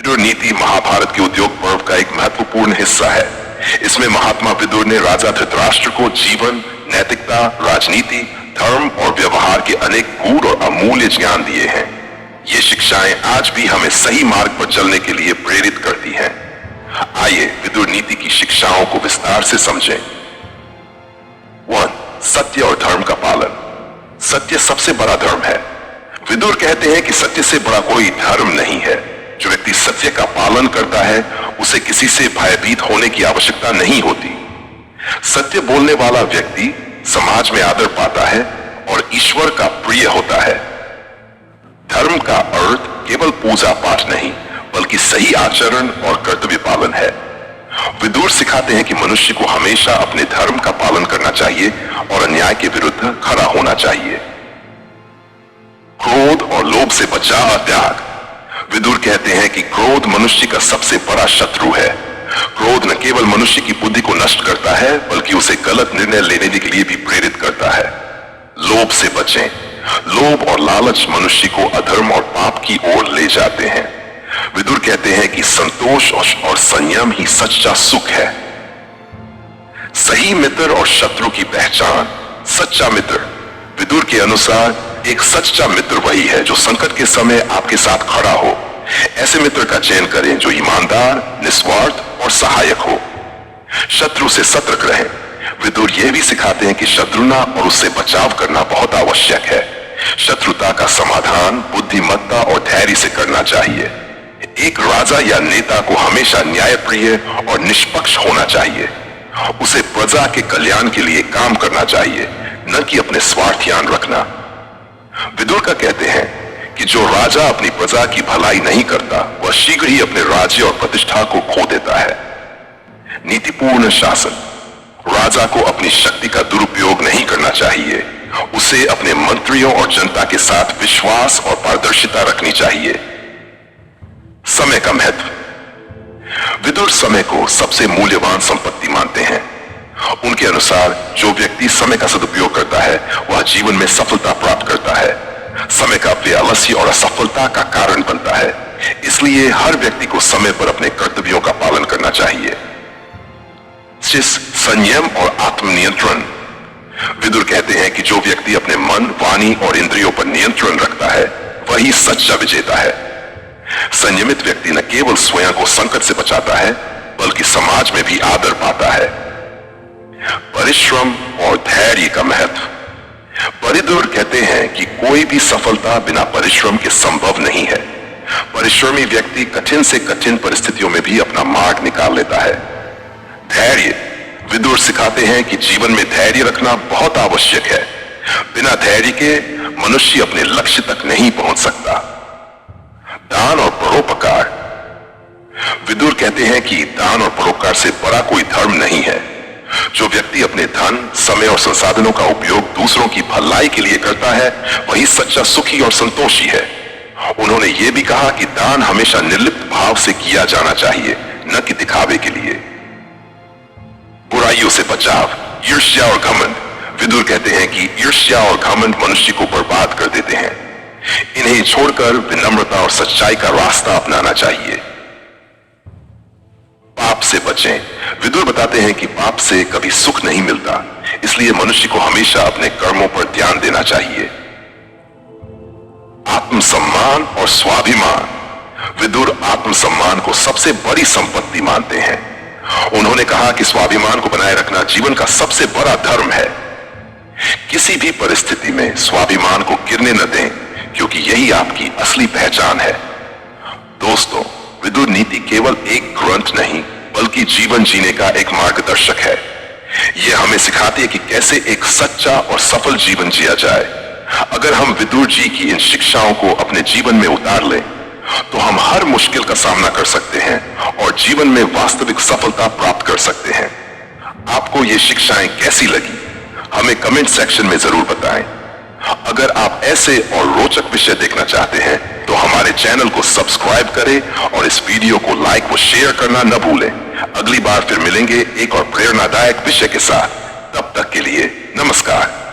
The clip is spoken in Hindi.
विदुर नीति महाभारत के उद्योग पर्व का एक महत्वपूर्ण हिस्सा है। इसमें महात्मा विदुर ने राजा धृतराष्ट्र को जीवन, नैतिकता, राजनीति, धर्म और व्यवहार के अनेक गूढ़ और अमूल्य ज्ञान दिए हैं। ये शिक्षाएं आज भी हमें सही मार्ग पर चलने के लिए प्रेरित करती हैं। आइए विदुर नीति की शिक्षाओं को विस्तार से समझें। 1. सत्य और धर्म का पालन। सत्य सबसे बड़ा धर्म है। विदुर कहते हैं कि सत्य से बड़ा कोई धर्म नहीं है। जो व्यक्ति सत्य का पालन करता है उसे किसी से भयभीत होने की आवश्यकता नहीं होती। सत्य बोलने वाला व्यक्ति समाज में आदर पाता है और ईश्वर का प्रिय होता है। धर्म का अर्थ केवल पूजा पाठ नहीं बल्कि सही आचरण और कर्तव्य पालन है। विदुर सिखाते हैं कि मनुष्य को हमेशा अपने धर्म का पालन करना चाहिए और अन्याय के विरुद्ध खड़ा होना चाहिए। क्रोध और लोभ से बचाव और त्याग। विदुर कहते हैं कि क्रोध मनुष्य का सबसे बड़ा शत्रु है। क्रोध न केवल मनुष्य की बुद्धि को नष्ट करता है बल्कि उसे गलत निर्णय लेने के लिए भी प्रेरित करता है। लोभ से बचें। लोभ और लालच मनुष्य को अधर्म और पाप की ओर ले जाते हैं। विदुर कहते हैं कि संतोष और संयम ही सच्चा सुख है। सही मित्र और शत्रु की पहचान। सच्चा मित्र। विदुर के अनुसार एक सच्चा मित्र वही है जो संकट के समय आपके साथ खड़ा हो। ऐसे मित्र का चयन करें जो ईमानदार, निस्वार्थ और सहायक हो। शत्रु से सतर्क रहें। विदुर यह भी सिखाते हैं कि शत्रुना और उससे बचाव करना बहुत आवश्यक है। शत्रुता का समाधान बुद्धिमत्ता और धैर्य से करना चाहिए। एक राजा या नेता को हमेशा न्यायप्रिय और निष्पक्ष होना चाहिए। उसे प्रजा के कल्याण के लिए काम करना चाहिए, न कि अपने स्वार्थान रखना। विदुर का कहते हैं कि जो राजा अपनी प्रजा की भलाई नहीं करता वह शीघ्र ही अपने राज्य और प्रतिष्ठा को खो देता है। नीतिपूर्ण शासन। राजा को अपनी शक्ति का दुरुपयोग नहीं करना चाहिए। उसे अपने मंत्रियों और जनता के साथ विश्वास और पारदर्शिता रखनी चाहिए। समय का महत्व। विदुर समय को सबसे मूल्यवान संपत्ति मानते हैं। उनके अनुसार जो व्यक्ति समय का सदुपयोग करता है वह जीवन में सफलता प्राप्त करता है। समय का अपने आलस्य और असफलता का कारण बनता है। इसलिए हर व्यक्ति को समय पर अपने कर्तव्यों का पालन करना चाहिए। संयम और आत्मनियंत्रण। विदुर कहते हैं कि जो व्यक्ति अपने मन, वाणी और इंद्रियों पर नियंत्रण रखता है वही सच्चा विजेता है। संयमित व्यक्ति न केवल स्वयं को संकट से बचाता है बल्कि समाज में भी आदर पाता है। परिश्रम और धैर्य का महत्व। विदुर कहते हैं कि कोई भी सफलता बिना परिश्रम के संभव नहीं है। परिश्रमी व्यक्ति कठिन से कठिन परिस्थितियों में भी अपना मार्ग निकाल लेता है। धैर्य। विदुर सिखाते हैं कि जीवन में धैर्य रखना बहुत आवश्यक है। बिना धैर्य के मनुष्य अपने लक्ष्य तक नहीं पहुंच सकता। दान और परोपकार। विदुर कहते हैं कि दान और परोपकार से बड़ा कोई धर्म नहीं है। जो व्यक्ति अपने धन, समय और संसाधनों का उपयोग दूसरों की भलाई के लिए करता है वही सच्चा सुखी और संतोषी है। उन्होंने ये भी कहा कि दान हमेशा निर्लिप्त भाव से किया जाना चाहिए, न कि दिखावे के लिए। बुराइयों से बचाव। ईर्ष्या और घमंड। विदुर कहते हैं कि ईर्ष्या और घमंड मनुष्य को बर्बाद कर देते हैं। इन्हें छोड़कर विनम्रता और सच्चाई का रास्ता अपनाना चाहिए। पाप से बचें। विदुर बताते हैं कि पाप से कभी सुख नहीं मिलता, इसलिए मनुष्य को हमेशा अपने कर्मों पर ध्यान देना चाहिए। आत्मसम्मान और स्वाभिमान। विदुर आत्मसम्मान को सबसे बड़ी संपत्ति मानते हैं। उन्होंने कहा कि स्वाभिमान को बनाए रखना जीवन का सबसे बड़ा धर्म है। किसी भी परिस्थिति में स्वाभिमान को गिरने न दें, क्योंकि यही आपकी असली पहचान है। दोस्तों, विदुर नीति केवल एक ग्रंथ नहीं बल्कि जीवन जीने का एक मार्गदर्शक है। यह हमें सिखाती है कि कैसे एक सच्चा और सफल जीवन जिया जाए। अगर हम विदुर जी की इन शिक्षाओं को अपने जीवन में उतार लें तो हम हर मुश्किल का सामना कर सकते हैं और जीवन में वास्तविक सफलता प्राप्त कर सकते हैं। आपको ये शिक्षाएं कैसी लगी हमें कमेंट सेक्शन में जरूर बताएं। अगर आप ऐसे और रोचक विषय देखना चाहते हैं तो हमारे चैनल को सब्सक्राइब करें और इस वीडियो को लाइक व शेयर करना न भूलें। अगली बार फिर मिलेंगे एक और प्रेरणादायक विषय के साथ। तब तक के लिए नमस्कार।